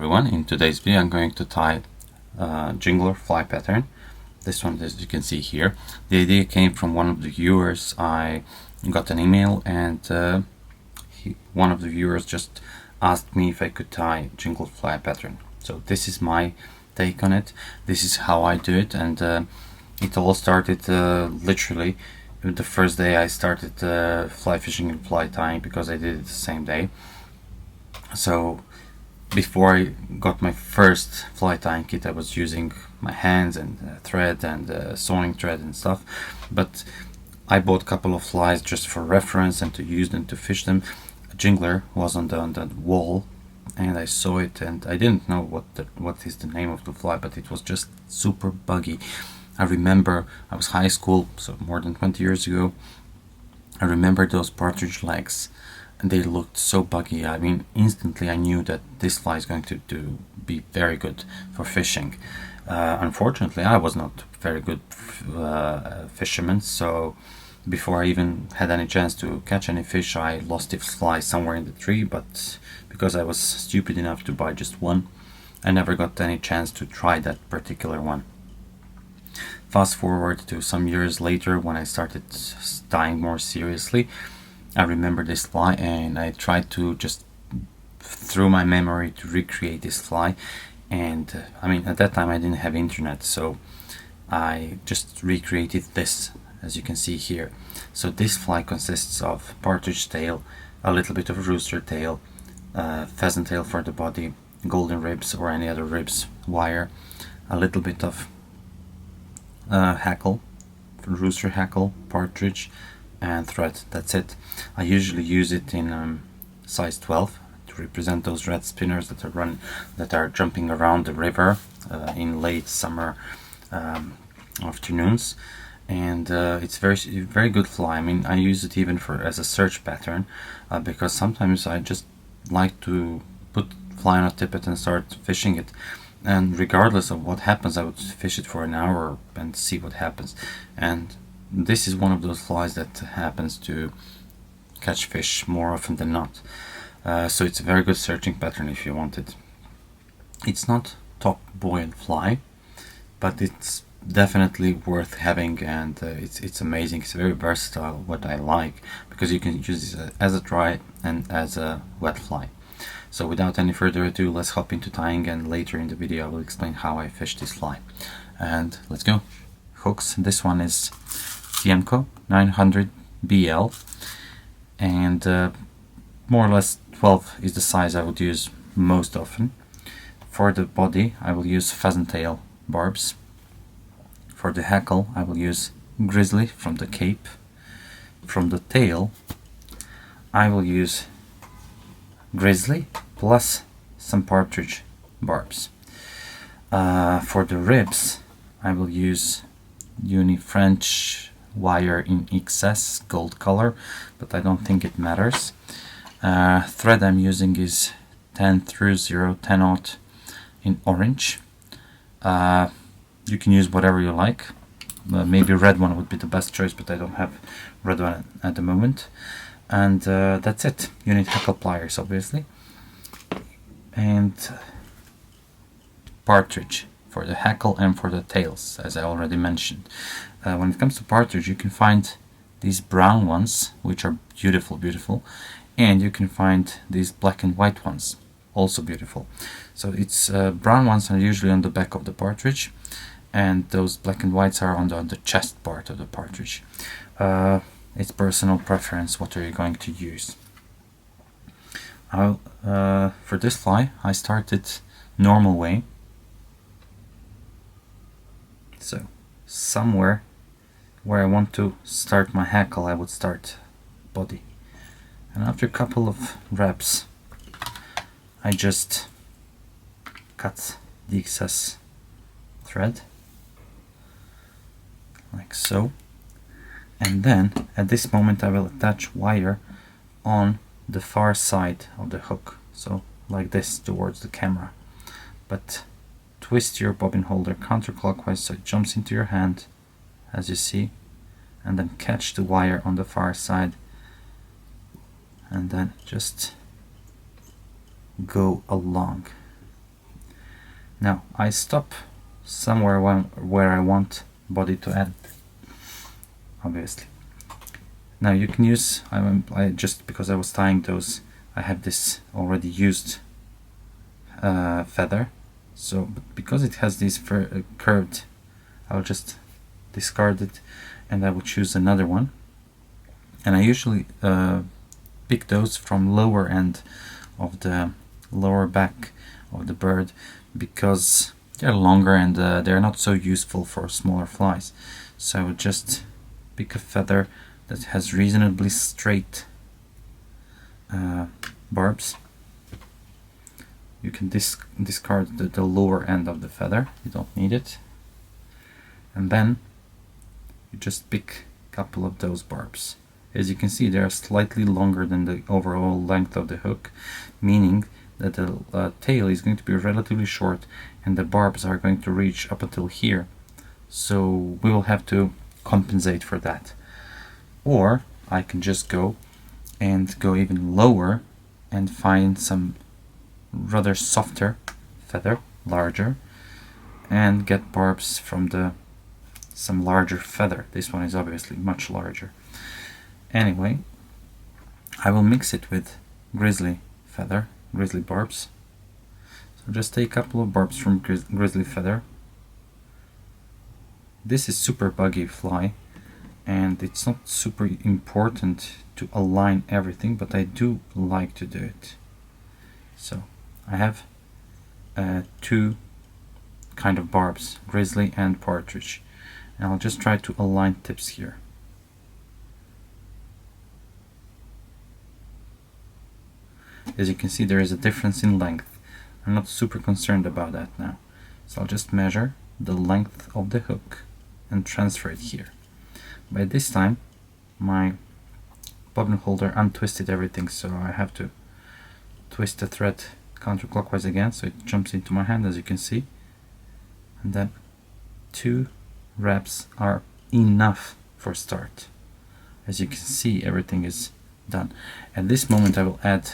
everyone, in today's video I'm going to tie Jingler fly pattern. This one, as you can see here. The idea came from one of the viewers. I got an email and one of the viewers just asked me if I could tie Jingler fly pattern. So this is my take on it. This is how I do it, and it all started literally the first day I started fly fishing and fly tying, because I did it the same day. So before I got my first fly tying kit, I was using my hands and thread and sewing thread and stuff, but I bought a couple of flies just for reference and to use them to fish them. A Jingler was on the wall and I saw it, and I didn't know what is the name of the fly, but it was just super buggy. I remember I was high school, so more than 20 years ago. I remember those partridge legs, and they looked so buggy. I mean, instantly I knew that this fly is going to be very good for fishing. Unfortunately, I was not very good fisherman, so before I even had any chance to catch any fish, I lost this fly somewhere in the tree. But because I was stupid enough to buy just one, I never got any chance to try that particular one. Fast forward to some years later, when I started tying more seriously, I remember this fly and I tried to just through my memory to recreate this fly. And I mean, at that time I didn't have internet, so I just recreated this, as you can see here. So this fly consists of partridge tail, a little bit of rooster tail, pheasant tail for the body, golden ribs or any other ribs wire, a little bit of hackle, rooster hackle, partridge, and thread. That's it. I usually use it in size 12 to represent those red spinners that are jumping around the river in late summer afternoons. And it's very good fly. I mean, I use it even as a search pattern, because sometimes I just like to put fly on a tippet and start fishing it, and regardless of what happens, I would fish it for an hour and see what happens. And this is one of those flies that happens to catch fish more often than not. So it's a very good searching pattern if you want it. It's not top buoyant fly, but it's definitely worth having, and it's amazing. It's very versatile, what I like, because you can use it as a dry and as a wet fly. So without any further ado, let's hop into tying, and later in the video I will explain how I fish this fly. And let's go. Hooks. This one is Tiemco 900 BL, and more or less 12 is the size I would use most often. For the body I will use pheasant tail barbs. For the hackle I will use Grizzly from the Cape. From the tail I will use Grizzly plus some partridge barbs. For the ribs I will use Uni French wire in XS gold color, but I don't think it matters. Thread I'm using is 10-0 10/0 in orange. You can use whatever you like. Maybe red one would be the best choice, but I don't have red one at the moment. And that's it. You need hackle pliers, obviously, and partridge for the hackle and for the tails, as I already mentioned. When it comes to partridge, you can find these brown ones, which are beautiful, and you can find these black and white ones, also beautiful. So it's brown ones are usually on the back of the partridge, and those black and whites are on the chest part of the partridge. It's personal preference. What are you going to use? For this fly I started normal way, so somewhere where I want to start my hackle I would start body, and after a couple of reps I just cut the excess thread like so. And then at this moment I will attach wire on the far side of the hook, so like this towards the camera, but twist your bobbin holder counterclockwise so it jumps into your hand, as you see, and then catch the wire on the far side, and then just go along Now I stop somewhere where I want body to end, obviously. Now you can use, I just because I was tying those, I have this already used feather, so but because it has this curved, I'll just discard it and I will choose another one. And I usually pick those from lower end of the lower back of the bird because they're longer and they're not so useful for smaller flies. So I would just pick a feather that has reasonably straight barbs. You can discard the lower end of the feather, you don't need it. And then you just pick a couple of those barbs. As you can see, they are slightly longer than the overall length of the hook, meaning that the tail is going to be relatively short and the barbs are going to reach up until here. So we will have to compensate for that. Or I can just go even lower and find some rather softer feather, larger, and get barbs from some larger feather. This one is obviously much larger. Anyway, I will mix it with grizzly feather, grizzly barbs. So just take a couple of barbs from grizzly feather. This is super buggy fly, and it's not super important to align everything, but I do like to do it. So I have two kind of barbs, grizzly and partridge, and I'll just try to align tips here. As you can see, there is a difference in length. I'm not super concerned about that now. So I'll just measure the length of the hook and transfer it here. By this time, my bobbin holder untwisted everything, so I have to twist the thread counterclockwise again, so it jumps into my hand, as you can see. And then 2 wraps are enough for start. As you can see, everything is done. At this moment, I will add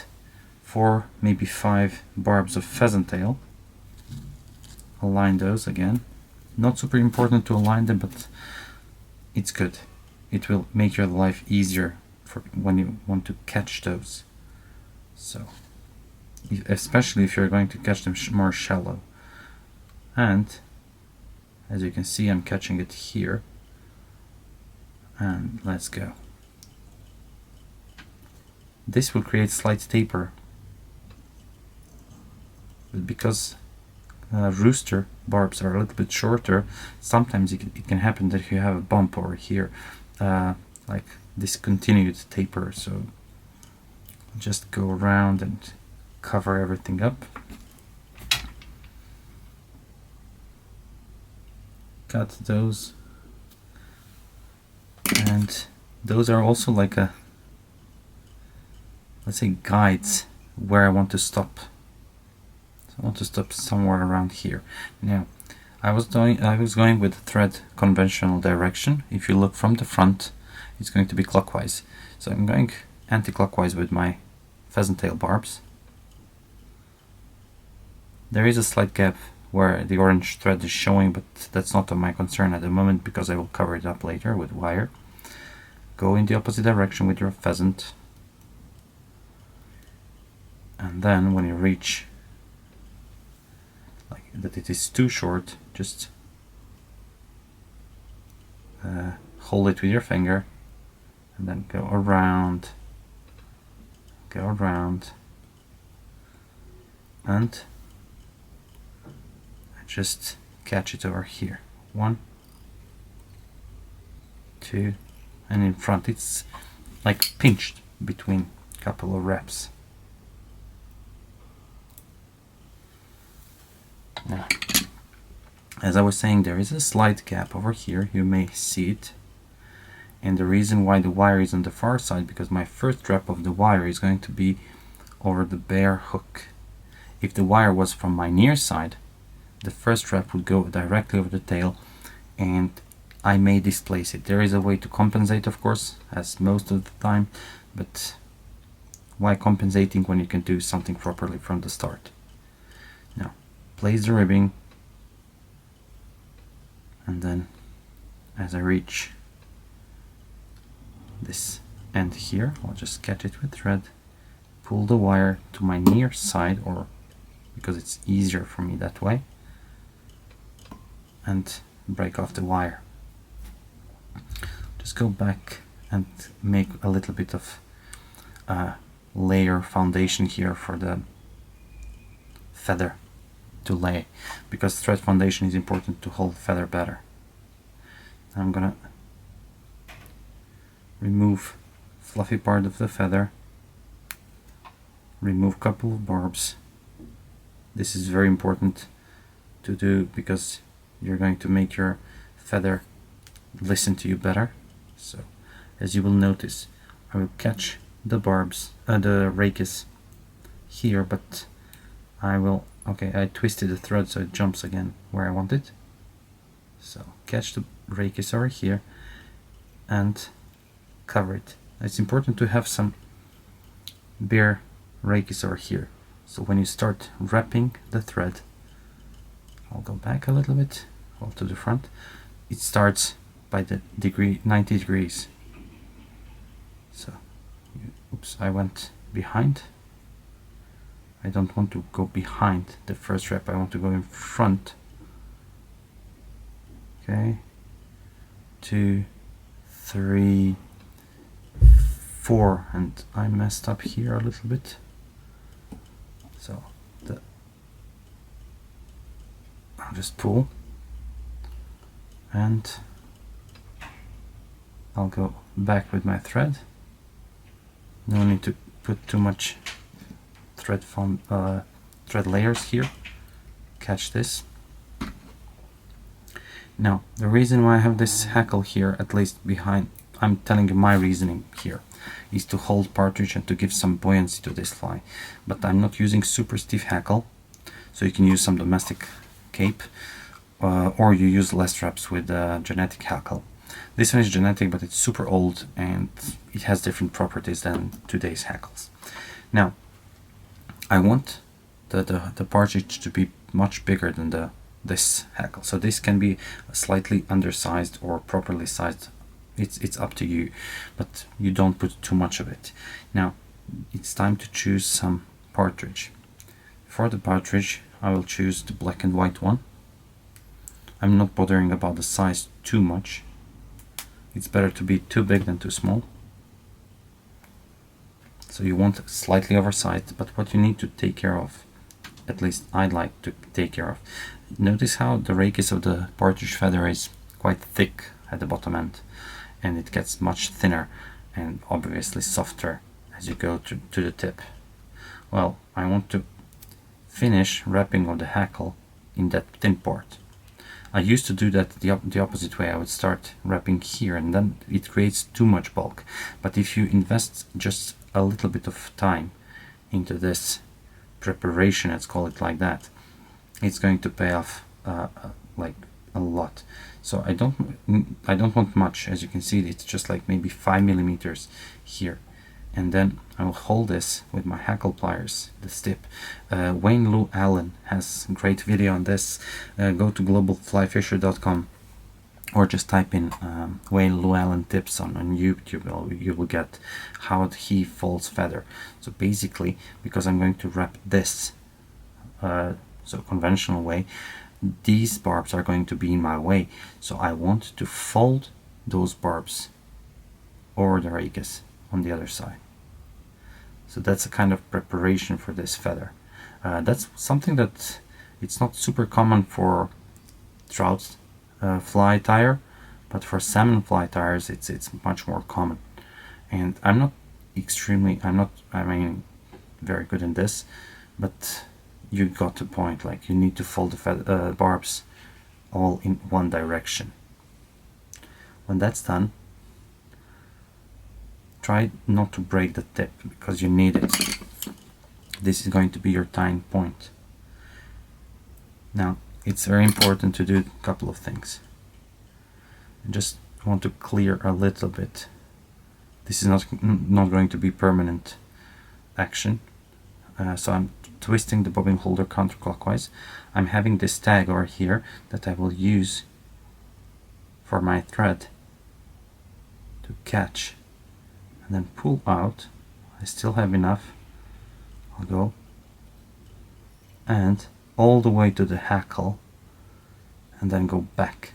4, maybe 5 barbs of pheasant tail. Align those again. Not super important to align them, but it's good. It will make your life easier for when you want to catch those. So, especially if you're going to catch them more shallow. And as you can see, I'm catching it here. And let's go. This will create slight taper. But because rooster barbs are a little bit shorter, sometimes it can happen that you have a bump over here, like discontinued taper. So just go around and cover everything up. Cut those, and those are also like a, let's say, guides where I want to stop. So I want to stop somewhere around here. Now, I was going with the thread conventional direction. If you look from the front, it's going to be clockwise. So I'm going anti-clockwise with my pheasant tail barbs. There is a slight gap where the orange thread is showing, but that's not of my concern at the moment because I will cover it up later with wire. Go in the opposite direction with your pheasant, and then when you reach like that it is too short, just hold it with your finger and then go around, and just catch it over here. 1, 2, and in front it's like pinched between a couple of wraps. Now, as I was saying, there is a slight gap over here, you may see it, and the reason why the wire is on the far side, because my first wrap of the wire is going to be over the bare hook. If the wire was from my near side, the first wrap would go directly over the tail and I may displace it. There is a way to compensate, of course, as most of the time, but why compensating when you can do something properly from the start? Now, place the ribbing, and then as I reach this end here, I'll just catch it with thread, pull the wire to my near side, or because it's easier for me that way, and break off the wire. Just go back and make a little bit of layer foundation here for the feather to lay, because thread foundation is important to hold feather better. I'm gonna remove fluffy part of the feather, remove a couple of barbs. This is very important to do because you're going to make your feather listen to you better. So as you will notice, I will catch the barbs, the rachis here, but I will, okay, I twisted the thread so it jumps again where I want it. So catch the rachis over here and cover it. It's important to have some bare rachis over here. So when you start wrapping the thread, I'll go back a little bit, hold to the front. It starts by the 90 degrees. So, oops, I went behind. I don't want to go behind the first wrap, I want to go in front. Okay, 2, 3, 4, and I messed up here a little bit. So I'll just pull, and I'll go back with my thread. No need to put too much thread layers here. Catch this. Now, the reason why I have this hackle here, at least behind, I'm telling you my reasoning here, is to hold partridge and to give some buoyancy to this fly. But I'm not using super stiff hackle, so you can use some domestic cape, or you use less straps with genetic hackle. This one is genetic, but it's super old and it has different properties than today's hackles. Now, I want the partridge to be much bigger than this hackle. So this can be slightly undersized or properly sized. It's up to you, but you don't put too much of it. Now, it's time to choose some partridge. For the partridge, I will choose the black and white one. I'm not bothering about the size too much. It's better to be too big than too small. So you want slightly oversized, but what you need to take care of, at least I'd like to take care of. Notice how the rachis of the partridge feather is quite thick at the bottom end, and it gets much thinner and obviously softer as you go to the tip. Well, I want to finish wrapping of the hackle in that thin part. I used to do that the opposite way. I would start wrapping here, and then it creates too much bulk. But if you invest just a little bit of time into this preparation, let's call it like that, it's going to pay off like a lot. So I don't want much. As you can see, it's just like maybe 5 millimeters here, and then I will hold this with my hackle pliers, this tip. Wayne Lou Allen has a great video on this. Go to globalflyfisher.com or just type in Wayne Lou Allen tips on YouTube. You will get how he folds feather. So basically, because I'm going to wrap this so conventional way, these barbs are going to be in my way. So I want to fold those barbs over the rachis on the other side. So that's a kind of preparation for this feather. That's something that it's not super common for trout fly tire, but for salmon fly tires it's much more common. And I'm not very good in this, but you got the point. Like, you need to fold the barbs all in one direction. When that's done, try not to break the tip because you need it. This is going to be your tying point. Now, it's very important to do a couple of things. I just want to clear a little bit. This is not going to be permanent action. so I'm twisting the bobbin holder counterclockwise. I'm having this tag over here that I will use for my thread to catch and then pull out. I still have enough. I'll go and all the way to the hackle and then go back,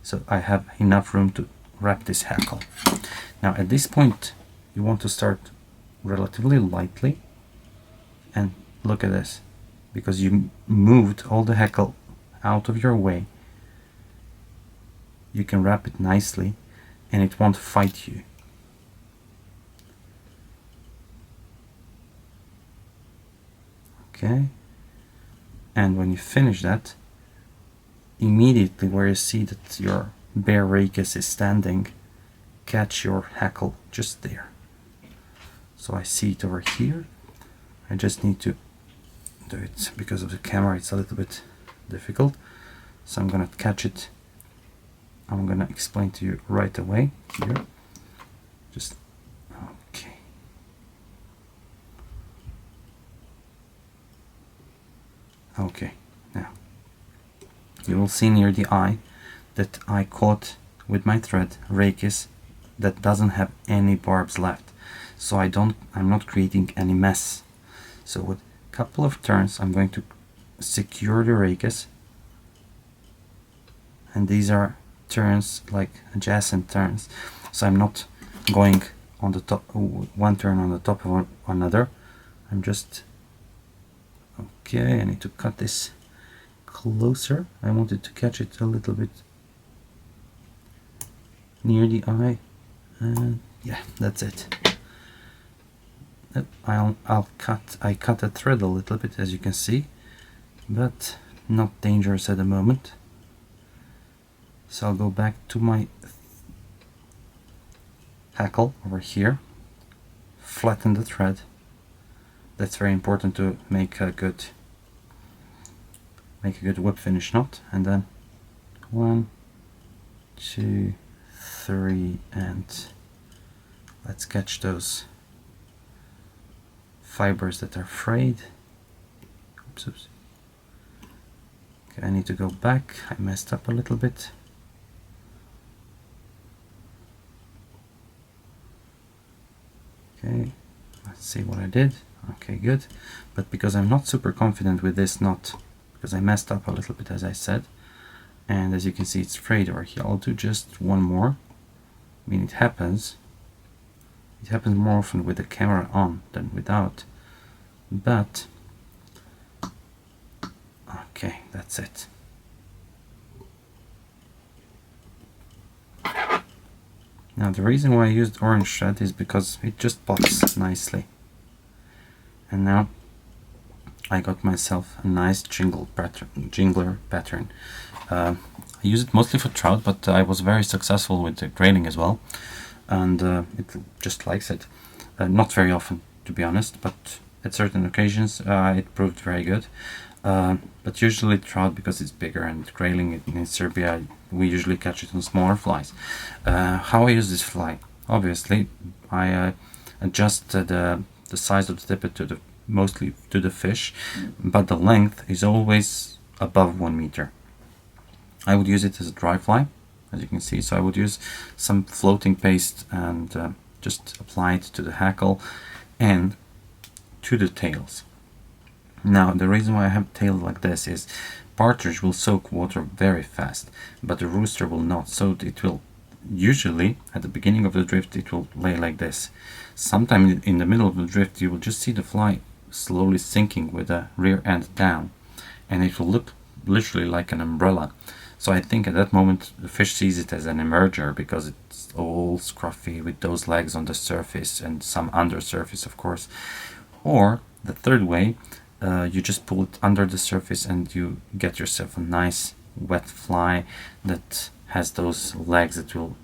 so I have enough room to wrap this hackle. Now at this point you want to start relatively lightly, and look at this, because you moved all the hackle out of your way, you can wrap it nicely and it won't fight you. Okay, and when you finish that, immediately where you see that your bare rachis is standing, catch your hackle just there. So I see it over here. I just need to do it because of the camera, it's a little bit difficult. So I'm gonna catch it. I'm gonna explain to you right away here. Just okay. Okay, now you will see near the eye that I caught with my thread rachis that doesn't have any barbs left, so I'm not creating any mess. So with a couple of turns I'm going to secure the rachis, and these are turns like adjacent turns, so I'm not going on the top, one turn on the top of another. I'm just okay. I need to cut this closer. I wanted to catch it a little bit near the eye, and yeah, that's it. I cut the thread a little bit, as you can see, but not dangerous at the moment. So I'll go back to my hackle over here, flatten the thread. That's very important to make a good whip finish knot, and then 1, 2, 3, and let's catch those fibers that are frayed. Oops, oops. Okay, I need to go back. I messed up a little bit. Okay, let's see what I did. Okay, good. But because I'm not super confident with this knot, because I messed up a little bit, as I said, and as you can see it's frayed over here, I'll do just one more. I mean, it happens more often with the camera on than without, but okay, that's it. Now the reason why I used orange thread is because it just pops nicely. And now I got myself a nice Jingler pattern. I use it mostly for trout, but I was very successful with the grayling as well, and it just likes it. Not very often, to be honest, but at certain occasions it proved very good. But usually trout, because it's bigger, and grayling in Serbia we usually catch it on smaller flies. How I use this fly? Obviously I adjust the size of the tippet to mostly to the fish, but the length is always above 1 meter. I would use it as a dry fly, as you can see, so I would use some floating paste and just apply it to the hackle and to the tails. Now the reason why I have tail like this is partridge will soak water very fast, but the rooster will not, so it will usually at the beginning of the drift it will lay like this. Sometime in the middle of the drift you will just see the fly slowly sinking with the rear end down, and it will look literally like an umbrella. So I think at that moment the fish sees it as an emerger, because it's all scruffy with those legs on the surface and some under surface, of course. Or the third way, you just pull it under the surface and you get yourself a nice wet fly that has those legs that will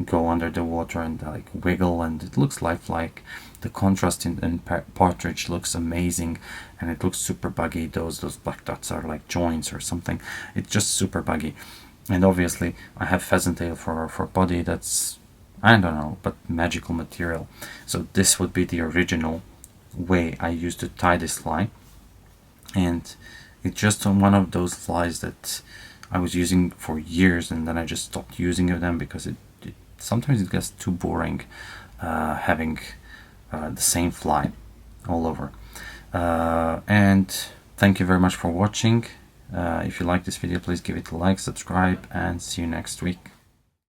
go under the water and like wiggle, and it looks lifelike. The contrast in partridge looks amazing, and it looks super buggy. Those black dots are like joints or something. It's just super buggy. And obviously I have pheasant tail for body that's, I don't know, but magical material. So this would be the original way I used to tie this fly, and it's just one of those flies that I was using for years, and then I just stopped using them because sometimes it gets too boring having the same fly all over. And thank you very much for watching. If you like this video, please give it a like, subscribe, and see you next week.